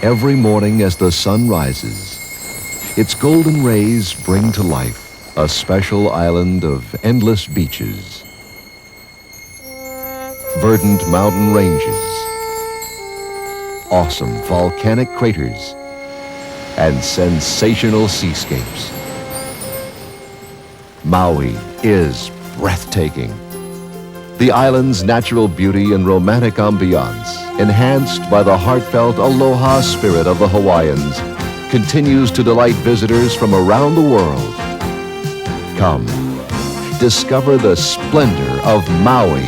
every morning as the sun rises. Its golden rays bring to life a special island of endless beaches, verdant mountain ranges, awesome volcanic craters, and sensational seascapes. Maui is breathtaking. The island's natural beauty and romantic ambiance, enhanced by the heartfelt aloha spirit of the Hawaiians, continues to delight visitors from around the world. Come, discover the splendor of Maui.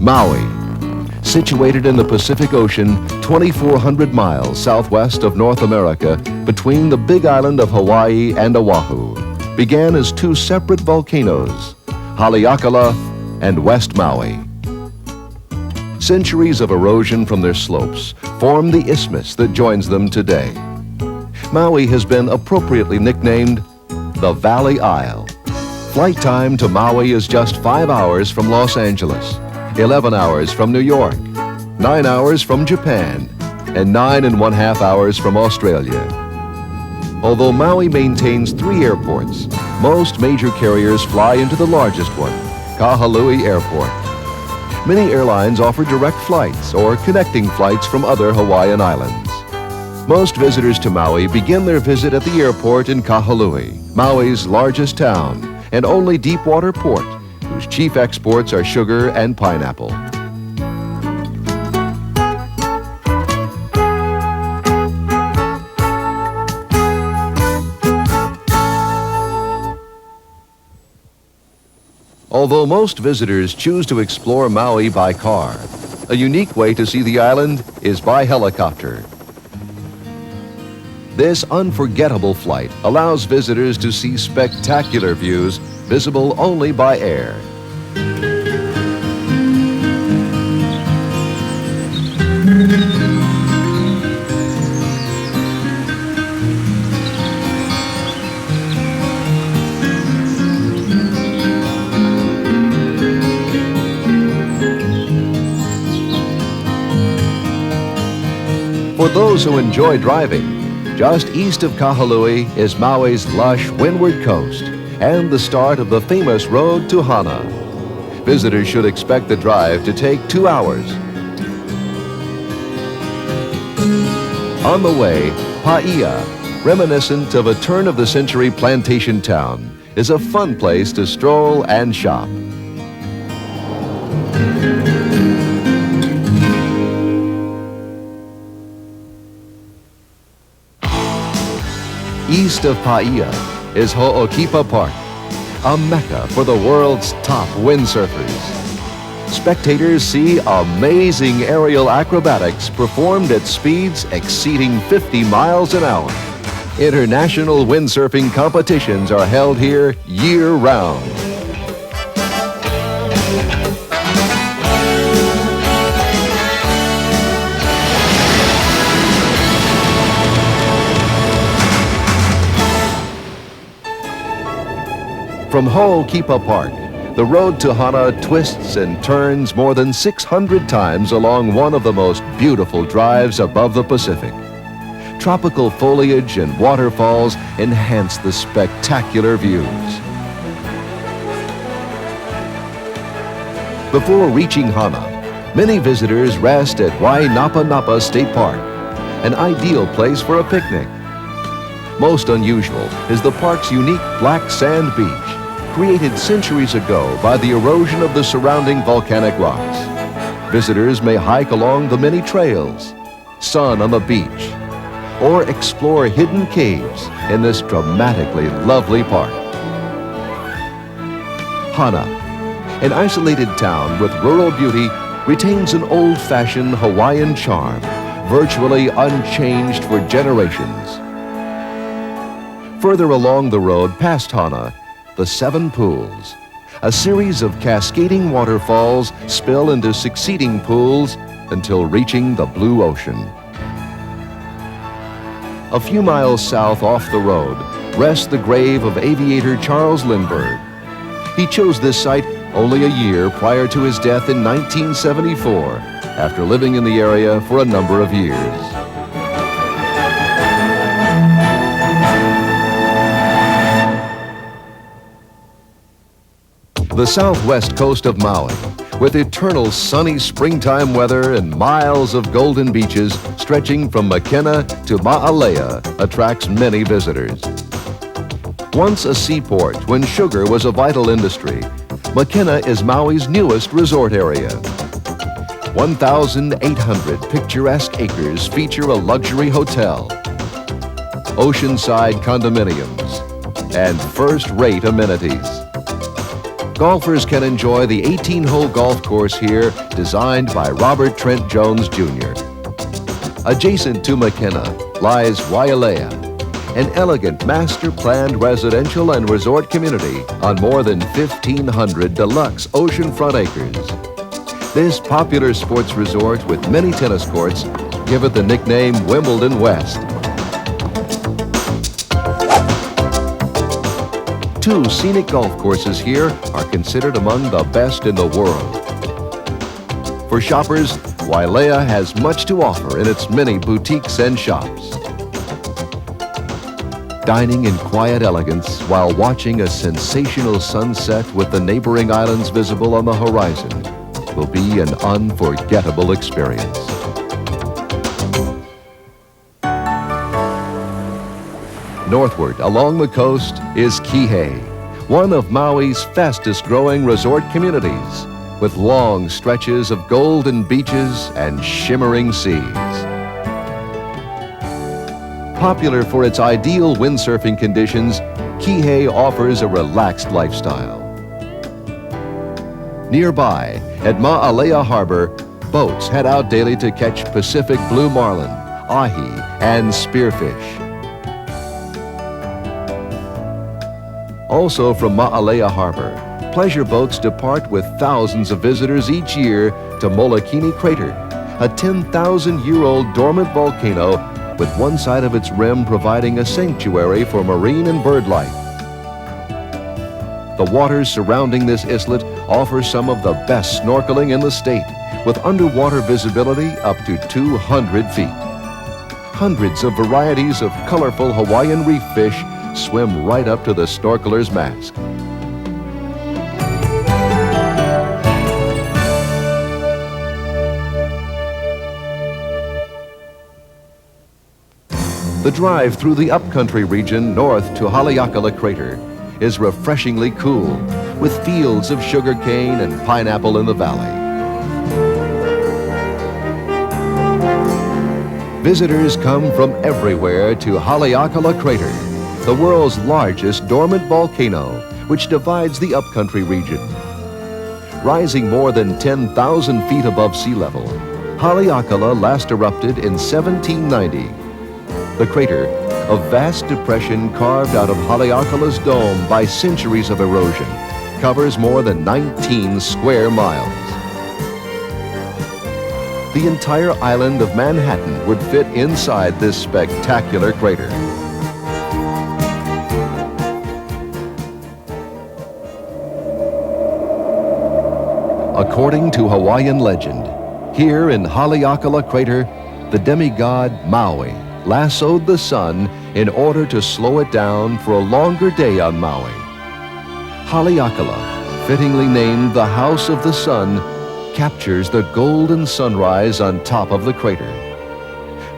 Maui, situated in the Pacific Ocean 2,400 miles southwest of North America between the Big Island of Hawaii and Oahu, began as two separate volcanoes, Haleakala and West Maui. Centuries of erosion from their slopes form the isthmus that joins them today. Maui has been appropriately nicknamed the Valley Isle. Flight time to Maui is just 5 hours from Los Angeles, 11 hours from New York, 9 hours from Japan, and 9.5 hours from Australia. Although Maui maintains 3 airports, most major carriers fly into the largest one, Kahului Airport. Many airlines offer direct flights or connecting flights from other Hawaiian islands. Most visitors to Maui begin their visit at the airport in Kahului, Maui's largest town and only deep-water port, whose chief exports are sugar and pineapple. Although most visitors choose to explore Maui by car, a unique way to see the island is by helicopter. This unforgettable flight allows visitors to see spectacular views visible only by air. For those who enjoy driving, just east of Kahului is Maui's lush windward coast and the start of the famous road to Hana. Visitors should expect the drive to take 2 hours. On the way, Paia, reminiscent of a turn-of-the-century plantation town, is a fun place to stroll and shop. East of Paia is Ho'okipa Park, a mecca for the world's top windsurfers. Spectators see amazing aerial acrobatics performed at speeds exceeding 50 miles an hour. International windsurfing competitions are held here year-round. From Ho'okipa Park, the road to Hana twists and turns more than 600 times along one of the most beautiful drives above the Pacific. Tropical foliage and waterfalls enhance the spectacular views. Before reaching Hana, many visitors rest at Wainapanapa State Park, an ideal place for a picnic. Most unusual is the park's unique black sand beach, created centuries ago by the erosion of the surrounding volcanic rocks. Visitors may hike along the many trails, sun on the beach, or explore hidden caves in this dramatically lovely park. Hana, an isolated town with rural beauty, retains an old-fashioned Hawaiian charm, virtually unchanged for generations. Further along the road past Hana, the Seven Pools. A series of cascading waterfalls spill into succeeding pools until reaching the blue ocean. A few miles south off the road rests the grave of aviator Charles Lindbergh. He chose this site only a year prior to his death in 1974, after living in the area for a number of years. The southwest coast of Maui, with eternal sunny springtime weather and miles of golden beaches stretching from Makena to Ma'alea, attracts many visitors. Once a seaport when sugar was a vital industry, Makena is Maui's newest resort area. 1,800 picturesque acres feature a luxury hotel, oceanside condominiums, and first-rate amenities. Golfers can enjoy the 18-hole golf course here, designed by Robert Trent Jones Jr. Adjacent to Makena lies Wailea, an elegant master-planned residential and resort community on more than 1,500 deluxe oceanfront acres. This popular sports resort with many tennis courts give it the nickname Wimbledon West. Two scenic golf courses here are considered among the best in the world. For shoppers, Wailea has much to offer in its many boutiques and shops. Dining in quiet elegance while watching a sensational sunset with the neighboring islands visible on the horizon will be an unforgettable experience. Northward along the coast is Kihei, one of Maui's fastest-growing resort communities, with long stretches of golden beaches and shimmering seas. Popular for its ideal windsurfing conditions, Kihei offers a relaxed lifestyle. Nearby, at Ma'alea Harbor, boats head out daily to catch Pacific blue marlin, ahi, and spearfish. Also from Ma'alea Harbor, pleasure boats depart with thousands of visitors each year to Molokini Crater, a 10,000-year-old dormant volcano with one side of its rim providing a sanctuary for marine and bird life. The waters surrounding this islet offer some of the best snorkeling in the state, with underwater visibility up to 200 feet. Hundreds of varieties of colorful Hawaiian reef fish swim right up to the snorkeler's mask. The drive through the upcountry region north to Haleakala Crater is refreshingly cool, with fields of sugarcane and pineapple in the valley. Visitors come from everywhere to Haleakala Crater, the world's largest dormant volcano, which divides the upcountry region. Rising more than 10,000 feet above sea level, Haleakala last erupted in 1790. The crater, a vast depression carved out of Haleakala's dome by centuries of erosion, covers more than 19 square miles. The entire island of Manhattan would fit inside this spectacular crater. According to Hawaiian legend, here in Haleakala Crater, the demigod Maui lassoed the sun in order to slow it down for a longer day on Maui. Haleakala, fittingly named the House of the Sun, captures the golden sunrise on top of the crater.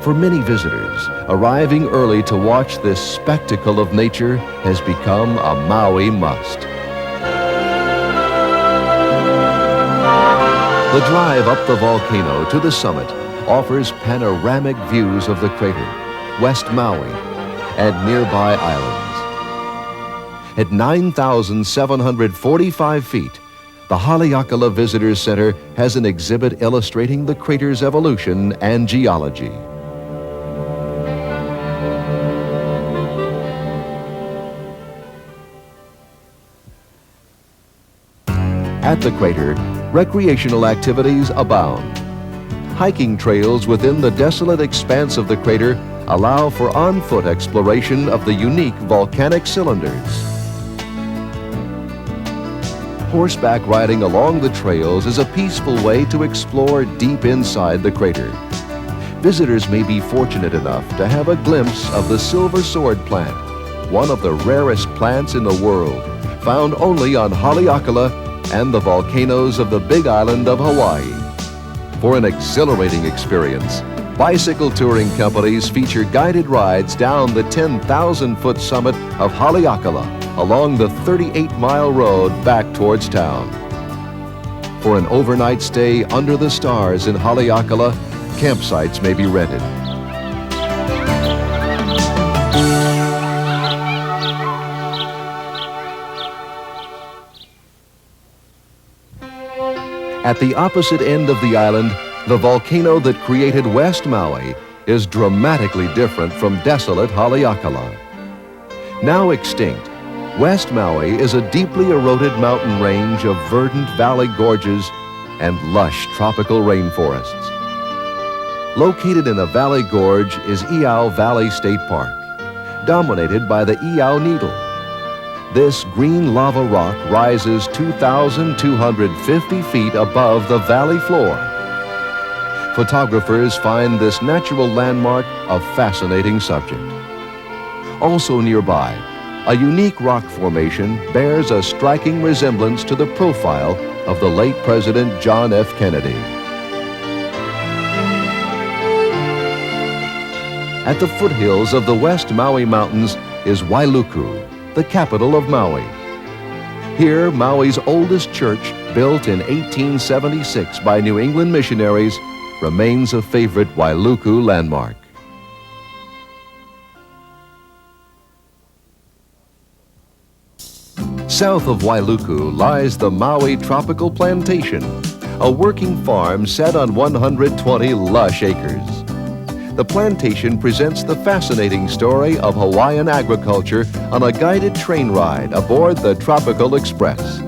For many visitors, arriving early to watch this spectacle of nature has become a Maui must. The drive up the volcano to the summit offers panoramic views of the crater, West Maui, and nearby islands. At 9,745 feet, the Haleakala Visitor Center has an exhibit illustrating the crater's evolution and geology. At the crater, recreational activities abound. Hiking trails within the desolate expanse of the crater allow for on-foot exploration of the unique volcanic cylinders. Horseback riding along the trails is a peaceful way to explore deep inside the crater. Visitors may be fortunate enough to have a glimpse of the silver sword plant, one of the rarest plants in the world, found only on Haleakala and the volcanoes of the Big Island of Hawaii. For an exhilarating experience, bicycle touring companies feature guided rides down the 10,000-foot summit of Haleakala along the 38-mile road back towards town. For an overnight stay under the stars in Haleakala, campsites may be rented. At the opposite end of the island, the volcano that created West Maui is dramatically different from desolate Haleakala. Now extinct, West Maui is a deeply eroded mountain range of verdant valley gorges and lush tropical rainforests. Located in a valley gorge is Iao Valley State Park, dominated by the Iao Needle. This green lava rock rises 2,250 feet above the valley floor. Photographers find this natural landmark a fascinating subject. Also nearby, a unique rock formation bears a striking resemblance to the profile of the late President John F. Kennedy. At the foothills of the West Maui Mountains is Wailuku, the capital of Maui. Here, Maui's oldest church, built in 1876 by New England missionaries, remains a favorite Wailuku landmark. South of Wailuku lies the Maui Tropical Plantation, a working farm set on 120 lush acres. The plantation presents the fascinating story of Hawaiian agriculture on a guided train ride aboard the Tropical Express.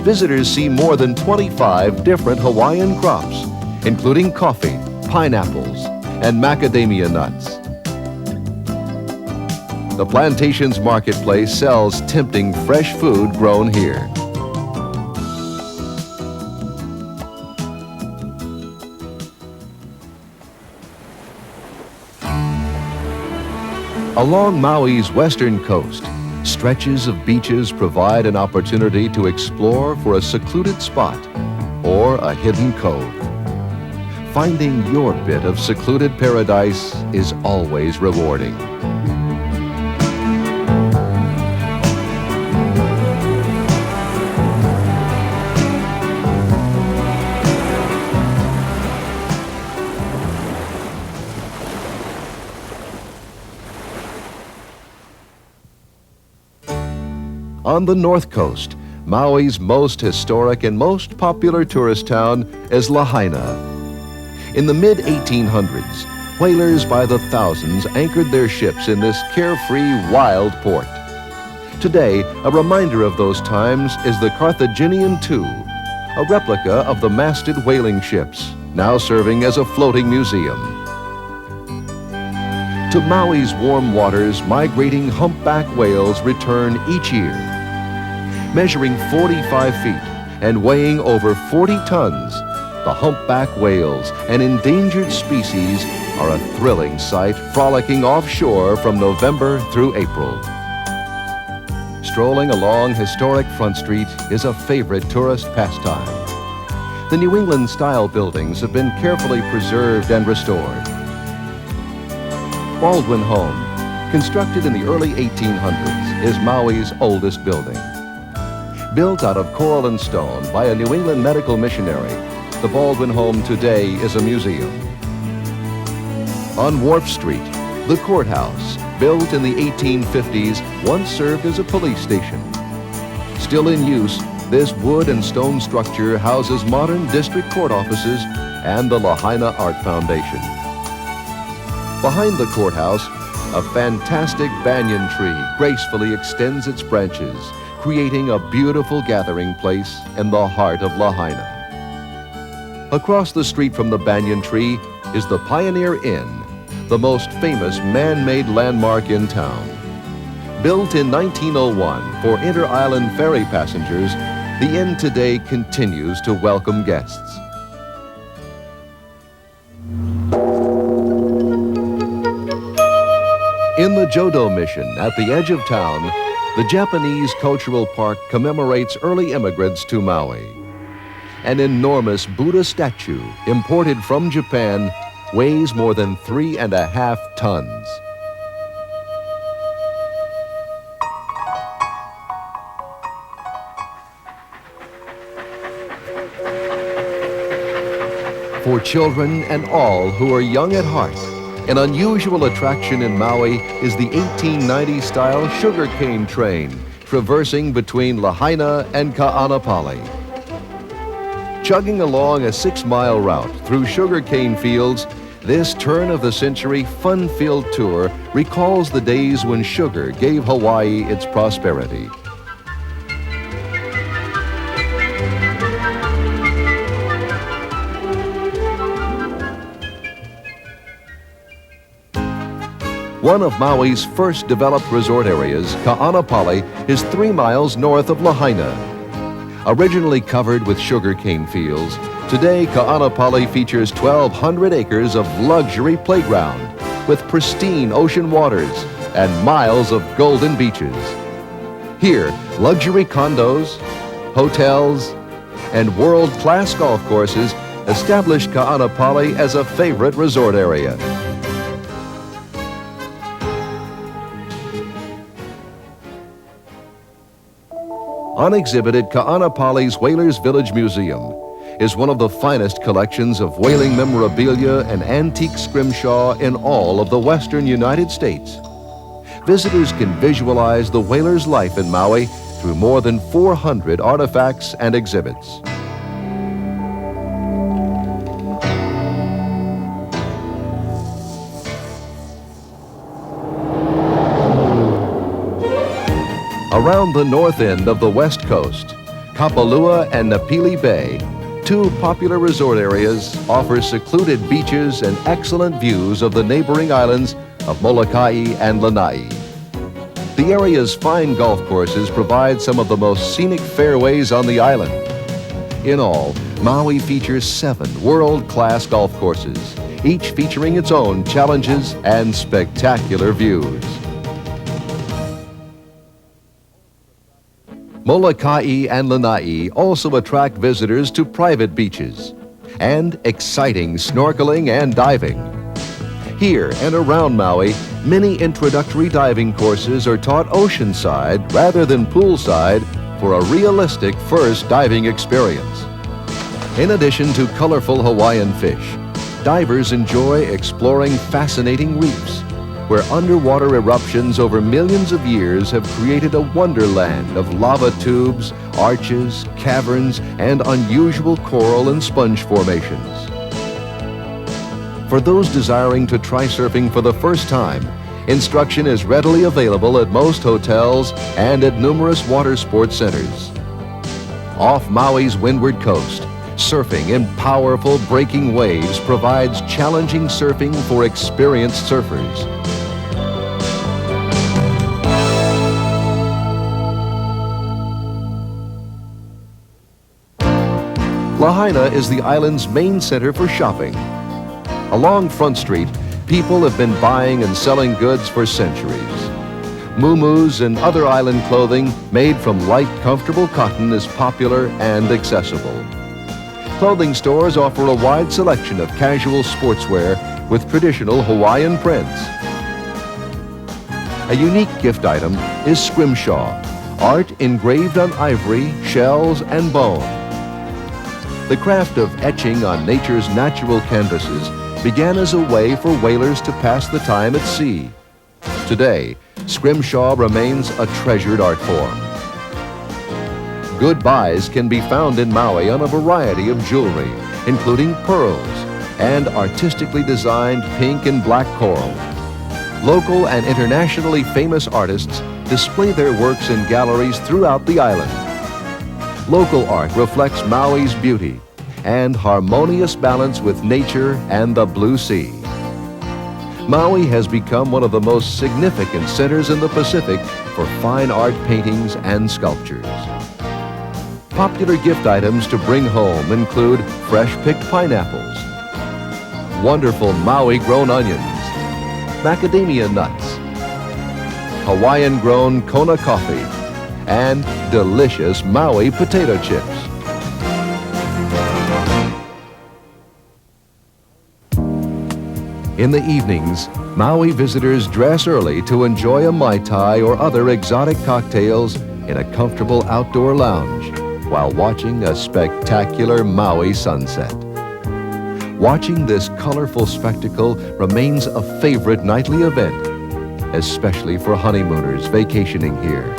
Visitors see more than 25 different Hawaiian crops, including coffee, pineapples, and macadamia nuts. The plantation's marketplace sells tempting fresh food grown here. Along Maui's western coast, stretches of beaches provide an opportunity to explore for a secluded spot or a hidden cove. Finding your bit of secluded paradise is always rewarding. On the north coast, Maui's most historic and most popular tourist town is Lahaina. In the mid-1800s, whalers by the thousands anchored their ships in this carefree, wild port. Today, a reminder of those times is the Carthaginian II, a replica of the masted whaling ships, now serving as a floating museum. To Maui's warm waters, migrating humpback whales return each year. Measuring 45 feet and weighing over 40 tons, the humpback whales, an endangered species, are a thrilling sight frolicking offshore from November through April. Strolling along historic Front Street is a favorite tourist pastime. The New England-style buildings have been carefully preserved and restored. Baldwin Home, constructed in the early 1800s, is Maui's oldest building. Built out of coral and stone by a New England medical missionary, the Baldwin Home today is a museum. On Wharf Street, the courthouse, built in the 1850s, once served as a police station. Still in use, this wood and stone structure houses modern district court offices and the Lahaina Art Foundation. Behind the courthouse, a fantastic banyan tree gracefully extends its branches, creating a beautiful gathering place in the heart of Lahaina. Across the street from the banyan tree is the Pioneer Inn, the most famous man-made landmark in town. Built in 1901 for inter-island ferry passengers, the inn today continues to welcome guests. In the Jodo Mission at the edge of town, the Japanese Cultural Park commemorates early immigrants to Maui. An enormous Buddha statue, imported from Japan, weighs more than 3.5 tons. For children and all who are young at heart, an unusual attraction in Maui is the 1890-style sugarcane train traversing between Lahaina and Ka'anapali. Chugging along a 6-mile route through sugarcane fields, this turn-of-the-century fun-filled tour recalls the days when sugar gave Hawaii its prosperity. One of Maui's first developed resort areas, Ka'anapali, is 3 miles north of Lahaina. Originally covered with sugarcane fields, today Ka'anapali features 1,200 acres of luxury playground with pristine ocean waters and miles of golden beaches. Here, luxury condos, hotels, and world-class golf courses establish Ka'anapali as a favorite resort area. On exhibit at Ka'anapali's Whalers Village Museum is one of the finest collections of whaling memorabilia and antique scrimshaw in all of the western United States. Visitors can visualize the whalers' life in Maui through more than 400 artifacts and exhibits. Around the north end of the west coast, Kapalua and Napili Bay, 2 popular resort areas, offer secluded beaches and excellent views of the neighboring islands of Molokai and Lanai. The area's fine golf courses provide some of the most scenic fairways on the island. In all, Maui features 7 world-class golf courses, each featuring its own challenges and spectacular views. Molokai and Lanai also attract visitors to private beaches and exciting snorkeling and diving. Here and around Maui, many introductory diving courses are taught oceanside rather than poolside for a realistic first diving experience. In addition to colorful Hawaiian fish, divers enjoy exploring fascinating reefs, where underwater eruptions over millions of years have created a wonderland of lava tubes, arches, caverns, and unusual coral and sponge formations. For those desiring to try surfing for the first time, instruction is readily available at most hotels and at numerous water sports centers. Off Maui's windward coast, surfing in powerful breaking waves provides challenging surfing for experienced surfers. Lahaina is the island's main center for shopping. Along Front Street, people have been buying and selling goods for centuries. Muumuus and other island clothing made from light, comfortable cotton is popular and accessible. Clothing stores offer a wide selection of casual sportswear with traditional Hawaiian prints. A unique gift item is scrimshaw, art engraved on ivory, shells, and bone. The craft of etching on nature's natural canvases began as a way for whalers to pass the time at sea. Today, scrimshaw remains a treasured art form. Good buys can be found in Maui on a variety of jewelry, including pearls and artistically designed pink and black coral. Local and internationally famous artists display their works in galleries throughout the island. Local art reflects Maui's beauty and harmonious balance with nature and the blue sea. Maui has become one of the most significant centers in the Pacific for fine art paintings and sculptures. Popular gift items to bring home include fresh-picked pineapples, wonderful Maui-grown onions, macadamia nuts, Hawaiian-grown Kona coffee, and delicious Maui potato chips. In the evenings, Maui visitors dress early to enjoy a Mai Tai or other exotic cocktails in a comfortable outdoor lounge while watching a spectacular Maui sunset. Watching this colorful spectacle remains a favorite nightly event, especially for honeymooners vacationing here.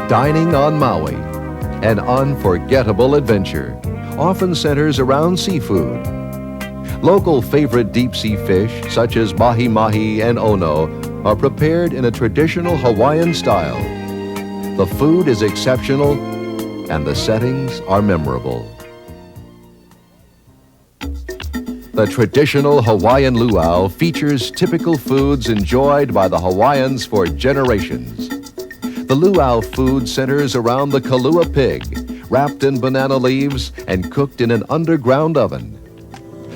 Dining on Maui, an unforgettable adventure, often centers around seafood. Local favorite deep-sea fish, such as mahi-mahi and ono, are prepared in a traditional Hawaiian style. The food is exceptional, and the settings are memorable. The traditional Hawaiian luau features typical foods enjoyed by the Hawaiians for generations. The luau food centers around the kalua pig, wrapped in banana leaves and cooked in an underground oven.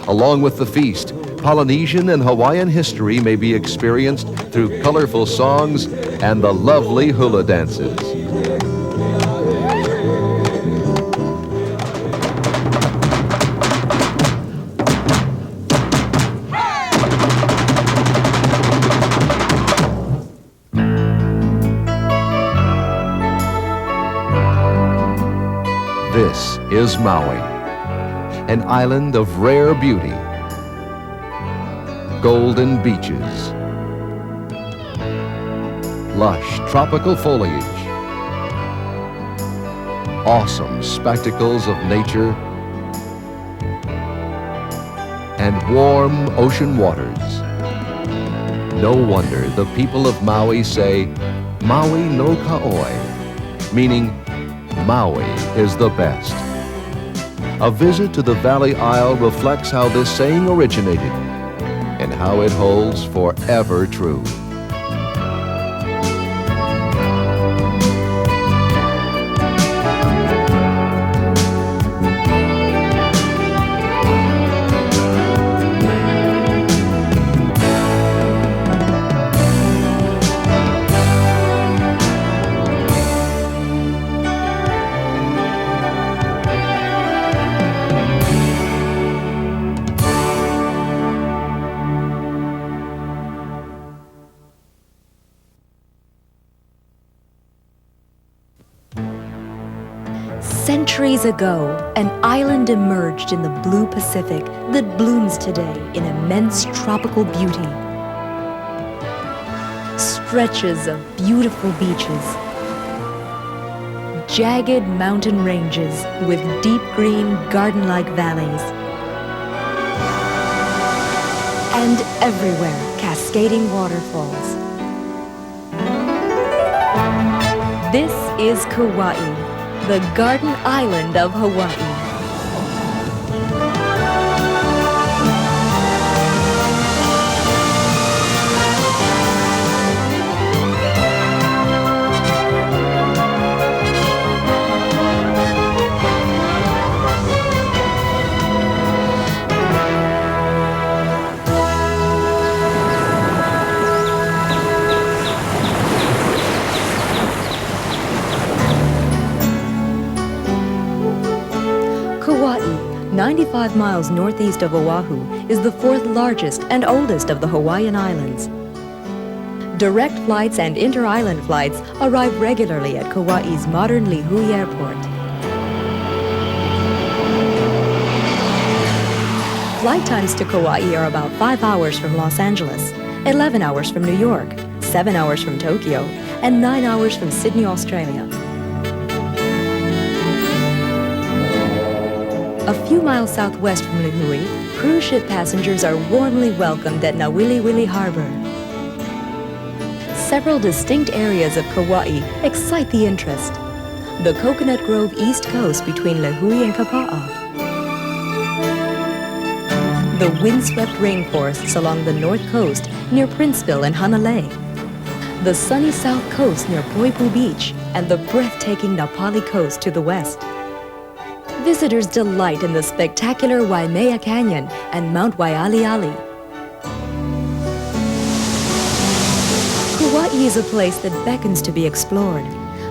Along with the feast, Polynesian and Hawaiian history may be experienced through colorful songs and the lovely hula dances. This is Maui, an island of rare beauty, golden beaches, lush tropical foliage, awesome spectacles of nature, and warm ocean waters. No wonder the people of Maui say, Maui no Kauai, meaning Maui is the best. A visit to the Valley Isle reflects how this saying originated and how it holds forever true. Centuries ago, an island emerged in the blue Pacific that blooms today in immense tropical beauty. Stretches of beautiful beaches, jagged mountain ranges with deep green garden-like valleys, and everywhere cascading waterfalls. This is Kauai, the garden island of Hawaii. Kauai, 95 miles northeast of Oahu, is the fourth largest and oldest of the Hawaiian Islands. Direct flights and inter-island flights arrive regularly at Kauai's modern Lihui Airport. Flight times to Kauai are about 5 hours from Los Angeles. 11 hours from New York, 7 hours from Tokyo, and 9 hours from Sydney, Australia. A few miles southwest from Lihui, cruise ship passengers are warmly welcomed at Nawiliwili Harbor. Several distinct areas of Kauai excite the interest. The Coconut Grove East Coast between Lihui and Kapa'a. The windswept rainforests along the north coast near Princeville and Hanalei. The sunny south coast near Poipu Beach and the breathtaking Napali coast to the west. Visitors delight in the spectacular Waimea Canyon and Mount Waialiali. Kauai is a place that beckons to be explored.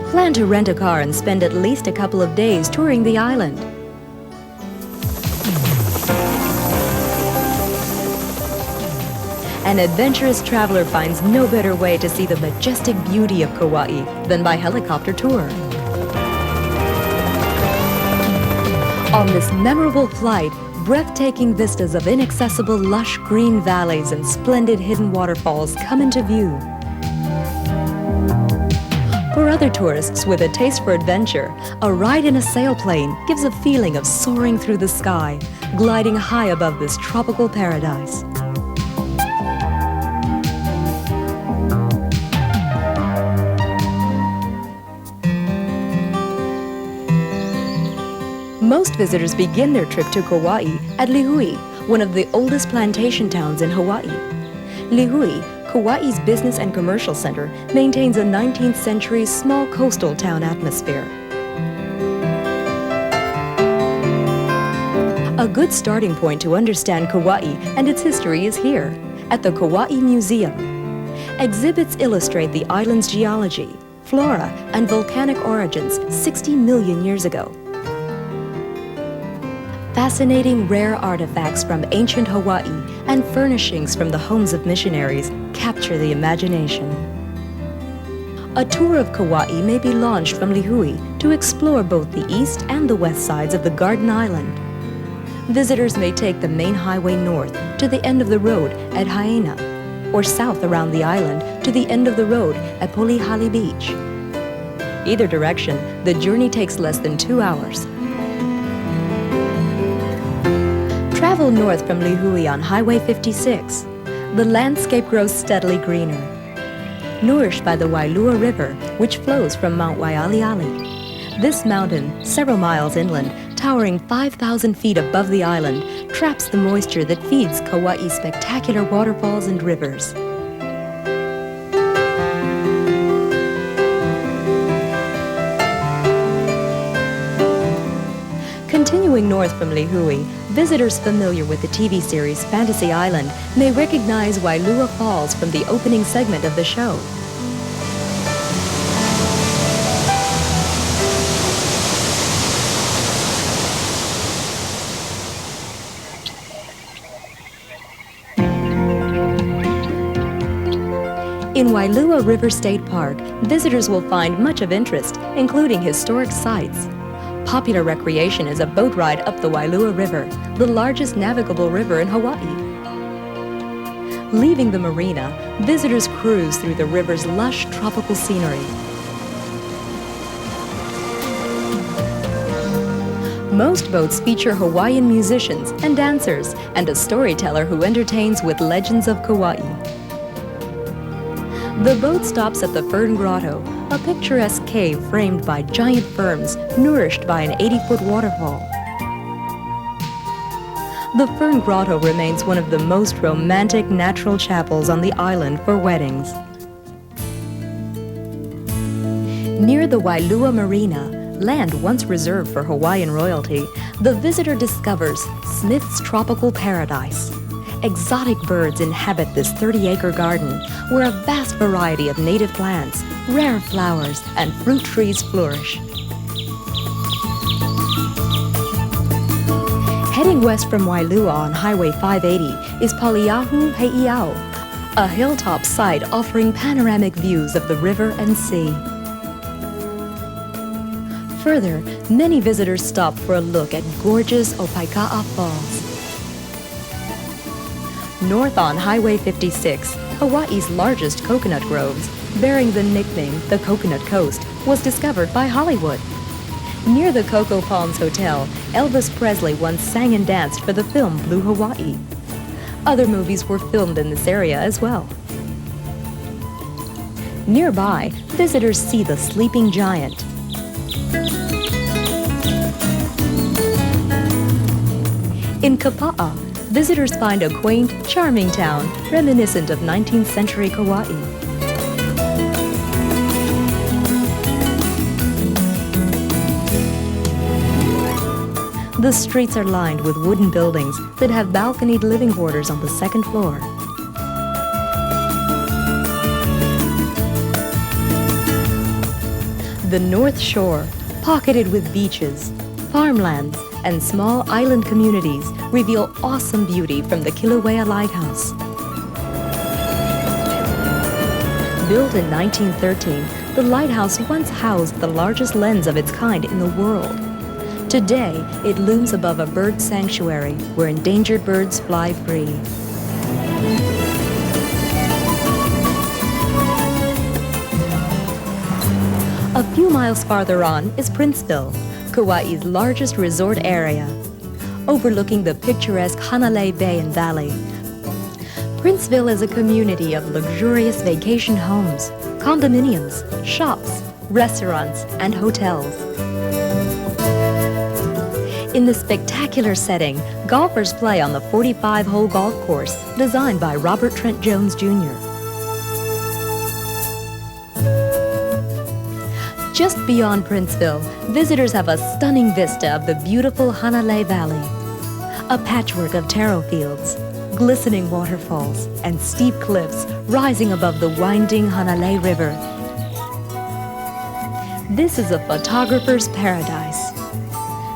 Plan to rent a car and spend at least a couple of days touring the island. An adventurous traveler finds no better way to see the majestic beauty of Kauai than by helicopter tour. On this memorable flight, breathtaking vistas of inaccessible lush green valleys and splendid hidden waterfalls come into view. For other tourists with a taste for adventure, a ride in a sailplane gives a feeling of soaring through the sky, gliding high above this tropical paradise. Most visitors begin their trip to Kauai at Lihui, one of the oldest plantation towns in Hawaii. Lihui, Kauai's business and commercial center, maintains a 19th century small coastal town atmosphere. A good starting point to understand Kauai and its history is here, at the Kauai Museum. Exhibits illustrate the island's geology, flora, and volcanic origins 60 million years ago. Fascinating rare artifacts from ancient Hawaii and furnishings from the homes of missionaries capture the imagination. A tour of Kauai may be launched from Lihui to explore both the east and the west sides of the Garden Island. Visitors may take the main highway north to the end of the road at Haena, or south around the island to the end of the road at Polihali Beach. Either direction, the journey takes less than 2 hours. Travel north from Lihui on Highway 56. The landscape grows steadily greener. Nourished by the Wailua River, which flows from Mount Waialiali. This mountain, several miles inland, towering 5,000 feet above the island, traps the moisture that feeds Kauai's spectacular waterfalls and rivers. Continuing north from Lihui, visitors familiar with the TV series Fantasy Island may recognize Wailua Falls from the opening segment of the show. In Wailua River State Park, visitors will find much of interest, including historic sites. Popular recreation is a boat ride up the Wailua River, the largest navigable river in Hawaii. Leaving the marina, visitors cruise through the river's lush tropical scenery. Most boats feature Hawaiian musicians and dancers and a storyteller who entertains with legends of Kauai. The boat stops at the Fern Grotto, a picturesque cave framed by giant ferns, nourished by an 80-foot waterfall. The Fern Grotto remains one of the most romantic natural chapels on the island for weddings. Near the Wailua Marina, land once reserved for Hawaiian royalty, the visitor discovers Smith's Tropical Paradise. Exotic birds inhabit this 30-acre garden, where a vast variety of native plants, rare flowers, and fruit trees flourish. Heading west from Wailua on Highway 580 is Paliahu Heiau, a hilltop site offering panoramic views of the river and sea. Further, many visitors stop for a look at gorgeous Opaika'a Falls. North on Highway 56, Hawaii's largest coconut groves, bearing the nickname the Coconut Coast, was discovered by Hollywood. Near the Cocoa Palms Hotel, Elvis Presley once sang and danced for the film Blue Hawaii. Other movies were filmed in this area as well. Nearby, visitors see the sleeping giant. In Kapa'a, visitors find a quaint, charming town reminiscent of 19th century Kauai. The streets are lined with wooden buildings that have balconied living quarters on the second floor. The North Shore, pocketed with beaches, farmlands, and small island communities, reveal awesome beauty from the Kilauea Lighthouse. Built in 1913, the lighthouse once housed the largest lens of its kind in the world. Today, it looms above a bird sanctuary where endangered birds fly free. A few miles farther on is Princeville, Kauai's largest resort area. Overlooking the picturesque Hanalei Bay and Valley, Princeville is a community of luxurious vacation homes, condominiums, shops, restaurants, and hotels. In the spectacular setting, golfers play on the 45-hole golf course designed by Robert Trent Jones Jr. Just beyond Princeville, visitors have a stunning vista of the beautiful Hanalei Valley. A patchwork of taro fields, glistening waterfalls, and steep cliffs rising above the winding Hanalei River. This is a photographer's paradise.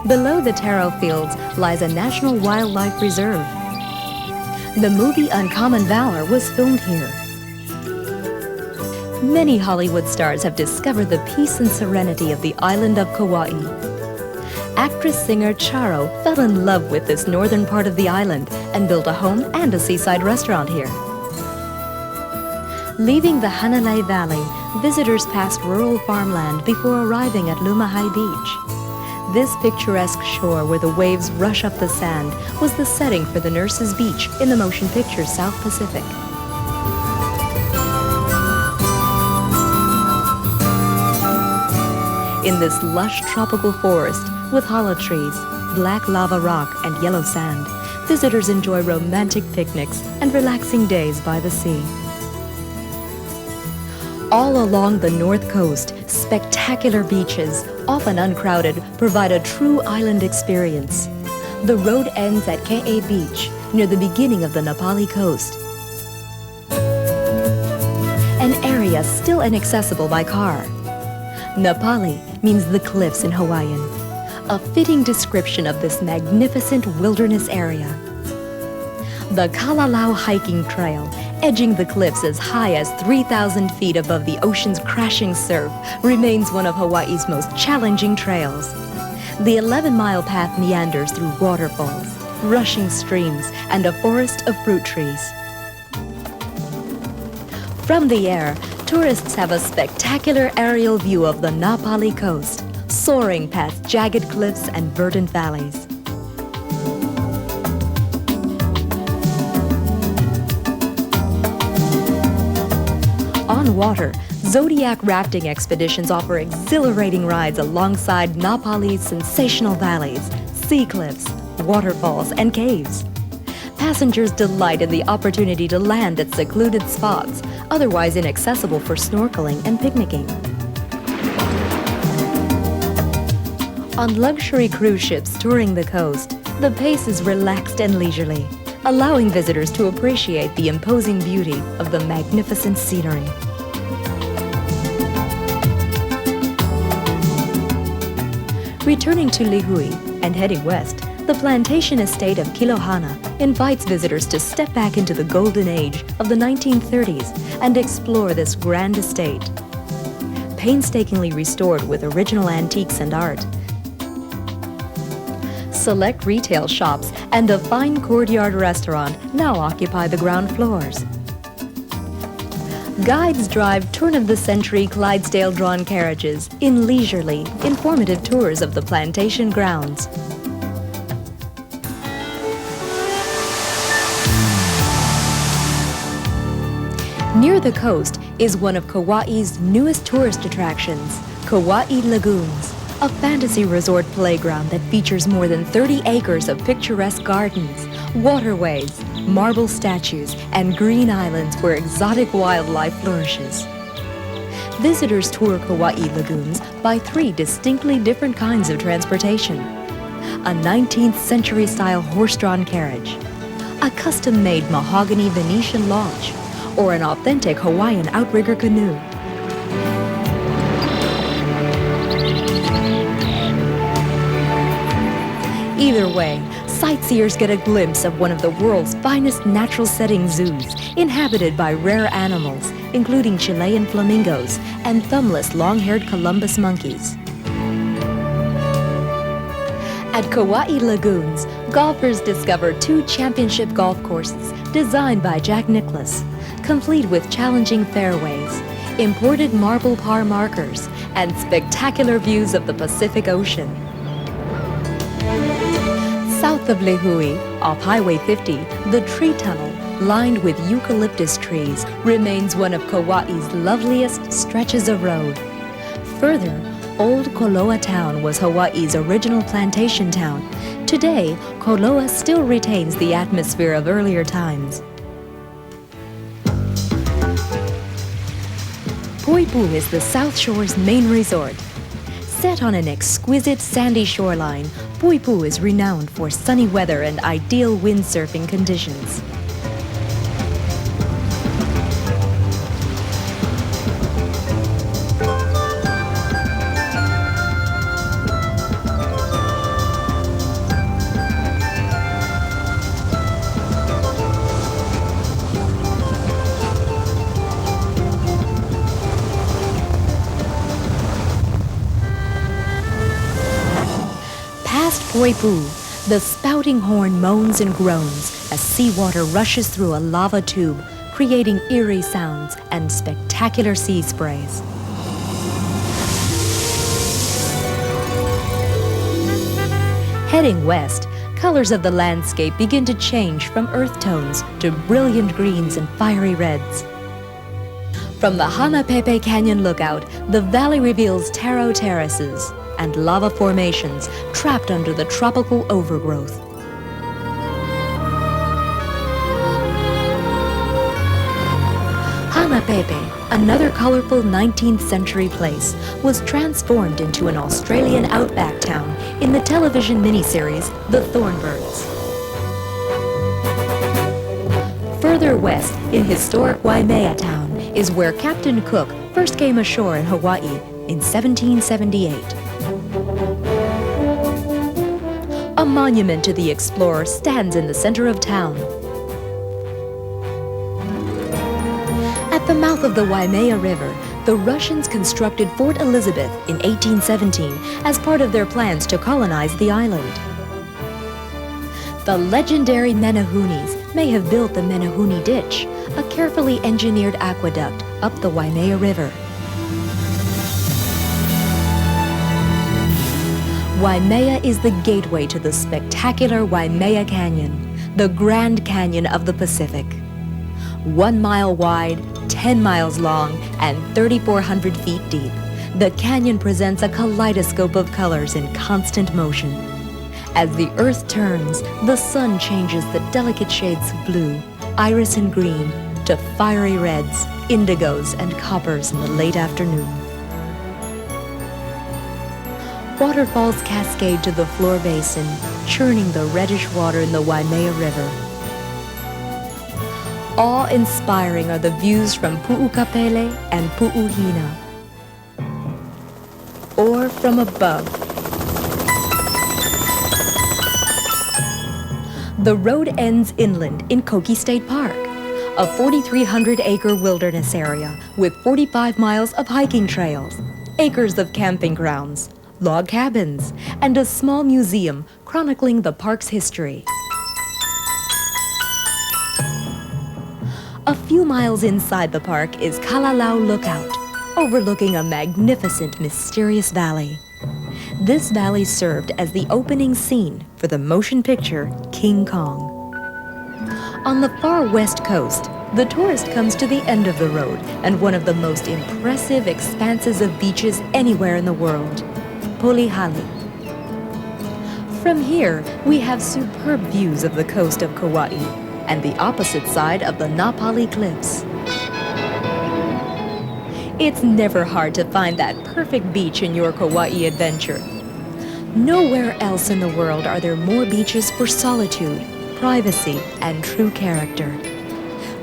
Below the taro fields lies a National Wildlife Reserve. The movie Uncommon Valor was filmed here. Many Hollywood stars have discovered the peace and serenity of the island of Kauai. Actress-singer Charo fell in love with this northern part of the island and built a home and a seaside restaurant here. Leaving the Hanalei Valley, visitors passed rural farmland before arriving at Lumahai Beach. This picturesque shore where the waves rush up the sand was the setting for the Nurses Beach in the motion picture South Pacific. In this lush tropical forest with hollow trees, black lava rock, and yellow sand, visitors enjoy romantic picnics and relaxing days by the sea. All along the north coast, spectacular beaches, often uncrowded, provide a true island experience. The road ends at Ke'e Beach, near the beginning of the Napali coast, an area still inaccessible by car. Napali means the cliffs in Hawaiian, a fitting description of this magnificent wilderness area. The Kalalau hiking trail, edging the cliffs as high as 3,000 feet above the ocean's crashing surf, remains one of Hawaii's most challenging trails. The 11-mile path meanders through waterfalls, rushing streams, and a forest of fruit trees. From the air, tourists have a spectacular aerial view of the Napali coast, soaring past jagged cliffs and verdant valleys. On water, Zodiac rafting expeditions offer exhilarating rides alongside Napali's sensational valleys, sea cliffs, waterfalls, and caves. Passengers delight in the opportunity to land at secluded spots, otherwise inaccessible for snorkeling and picnicking. On luxury cruise ships touring the coast, the pace is relaxed and leisurely, allowing visitors to appreciate the imposing beauty of the magnificent scenery. Returning to Lihui and heading west, the plantation estate of Kilohana invites visitors to step back into the golden age of the 1930s and explore this grand estate. Painstakingly restored with original antiques and art, select retail shops and a fine courtyard restaurant now occupy the ground floors. Guides drive turn-of-the-century Clydesdale-drawn carriages in leisurely, informative tours of the plantation grounds. Near the coast is one of Kauai's newest tourist attractions, Kauai Lagoons, a fantasy resort playground that features more than 30 acres of picturesque gardens, waterways, marble statues, and green islands where exotic wildlife flourishes. Visitors tour Kauai Lagoons by 3 distinctly different kinds of transportation: a 19th century style horse-drawn carriage, a custom-made mahogany Venetian launch, or an authentic Hawaiian outrigger canoe. Either way, sightseers get a glimpse of one of the world's finest natural setting zoos, inhabited by rare animals, including Chilean flamingos and thumbless long-haired Columbus monkeys. At Kauai Lagoons, golfers discover 2 championship golf courses designed by Jack Nicklaus, complete with challenging fairways, imported marble par markers, and spectacular views of the Pacific Ocean. South of Lihue, off Highway 50, the tree tunnel, lined with eucalyptus trees, remains one of Kauai's loveliest stretches of road. Further, Old Koloa Town was Hawaii's original plantation town. Today, Koloa still retains the atmosphere of earlier times. Poipu is the South Shore's main resort. Set on an exquisite sandy shoreline, Poipu is renowned for sunny weather and ideal windsurfing conditions. Past Poipu, the spouting horn moans and groans as seawater rushes through a lava tube, creating eerie sounds and spectacular sea sprays. Heading west, colors of the landscape begin to change from earth tones to brilliant greens and fiery reds. From the Hanapepe Canyon lookout, the valley reveals taro terraces and lava formations trapped under the tropical overgrowth. Hanapepe, another colorful 19th century place, was transformed into an Australian outback town in the television miniseries The Thornbirds. Further west, in historic Waimea Town, is where Captain Cook first came ashore in Hawaii in 1778. A monument to the explorer stands in the center of town. At the mouth of the Waimea River, the Russians constructed Fort Elizabeth in 1817 as part of their plans to colonize the island. The legendary Menahunis may have built the Menahuni Ditch, a carefully engineered aqueduct up the Waimea River. Waimea is the gateway to the spectacular Waimea Canyon, the Grand Canyon of the Pacific. 1 mile wide, 10 miles long, and 3,400 feet deep, the canyon presents a kaleidoscope of colors in constant motion. As the earth turns, the sun changes the delicate shades of blue, iris and green, to fiery reds, indigos, and coppers in the late afternoon. Waterfalls cascade to the floor basin, churning the reddish water in the Waimea River. Awe-inspiring are the views from Pu'ukapele and Pu'uhina. Or from above. The road ends inland in Koki State Park, a 4,300-acre wilderness area with 45 miles of hiking trails, acres of camping grounds, log cabins, and a small museum chronicling the park's history. A A few miles inside the park is Kalalau Lookout, overlooking a magnificent, mysterious valley. This valley served as the opening scene for the motion picture King Kong. On the far west coast, the tourist comes to the end of the road and one of the most impressive expanses of beaches anywhere in the world, Polihali. From here, we have superb views of the coast of Kauai and the opposite side of the Napali Cliffs. It's never hard to find that perfect beach in your Kauai adventure. Nowhere else in the world are there more beaches for solitude, privacy, and true character.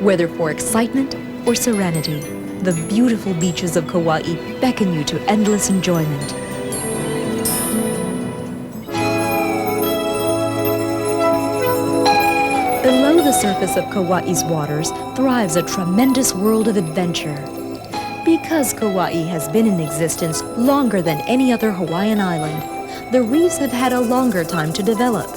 Whether for excitement or serenity, the beautiful beaches of Kauai beckon you to endless enjoyment. Below the surface of Kauai's waters thrives a tremendous world of adventure. Because Kauai has been in existence longer than any other Hawaiian island, the reefs have had a longer time to develop.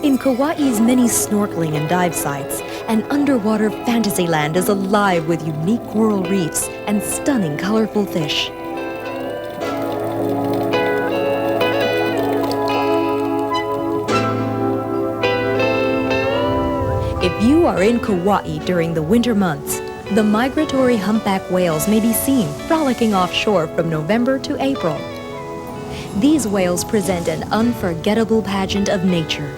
In Kauai's many snorkeling and dive sites, an underwater fantasy land is alive with unique coral reefs and stunning colorful fish. If you are in Kauai during the winter months, the migratory humpback whales may be seen frolicking offshore from November to April. These whales present an unforgettable pageant of nature.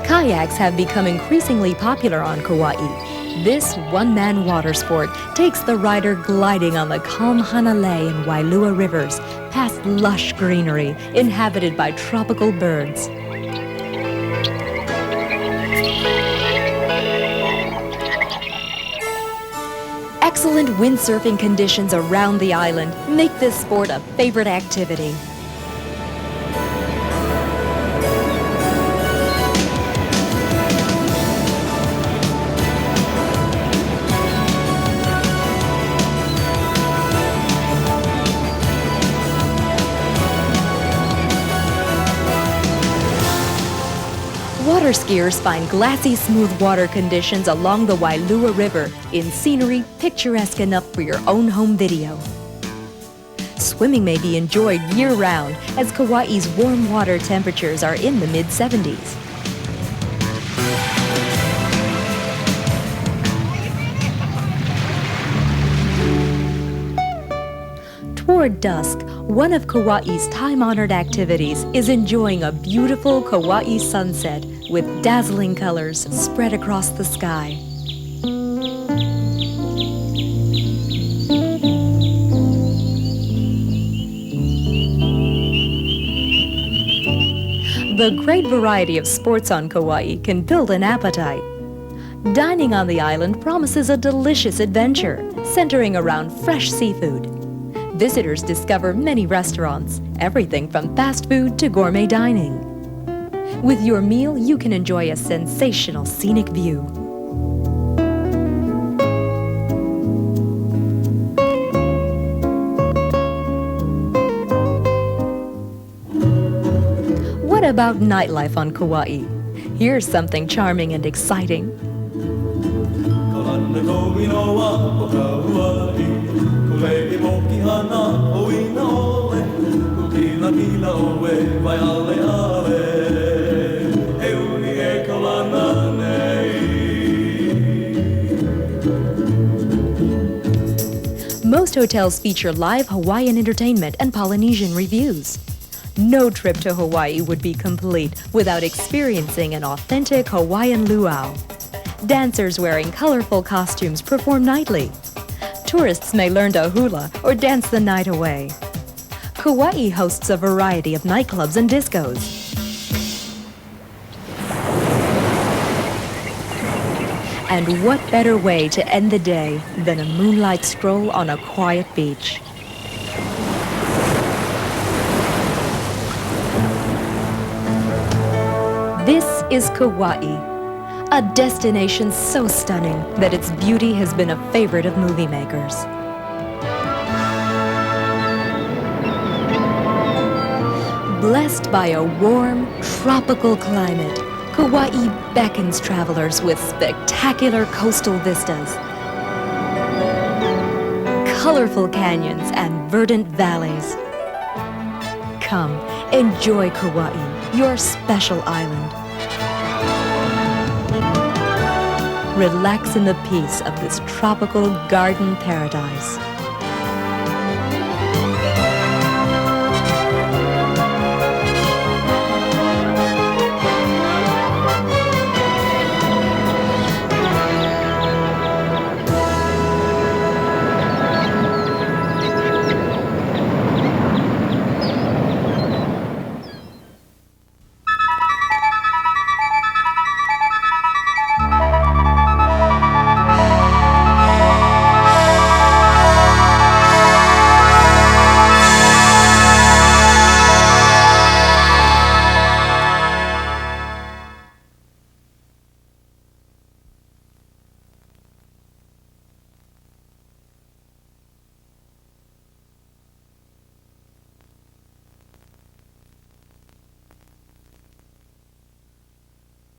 Kayaks have become increasingly popular on Kauai. This one-man water sport takes the rider gliding on the calm Hanalei and Wailua rivers past lush greenery inhabited by tropical birds. Excellent windsurfing conditions around the island make this sport a favorite activity. Water skiers find glassy, smooth water conditions along the Wailua River in scenery picturesque enough for your own home video. Swimming may be enjoyed year-round as Kauai's warm water temperatures are in the mid-70s. Toward dusk, one of Kauai's time-honored activities is enjoying a beautiful Kauai sunset with dazzling colors spread across the sky. The great variety of sports on Kauai can build an appetite. Dining on the island promises a delicious adventure, centering around fresh seafood. Visitors discover many restaurants, everything from fast food to gourmet dining. With your meal, you can enjoy a sensational scenic view. What about nightlife on Kauai? Here's something charming and exciting. Most hotels feature live Hawaiian entertainment and Polynesian reviews. No trip to Hawaii would be complete without experiencing an authentic Hawaiian luau. Dancers wearing colorful costumes perform nightly. Tourists may learn to hula or dance the night away. Kauai hosts a variety of nightclubs and discos. And what better way to end the day than a moonlight stroll on a quiet beach? This is Kauai, a destination so stunning that its beauty has been a favorite of movie makers. Blessed by a warm, tropical climate, Kauai beckons travelers with spectacular coastal vistas, colorful canyons, and verdant valleys. Come, enjoy Kauai, your special island. Relax in the peace of this tropical garden paradise.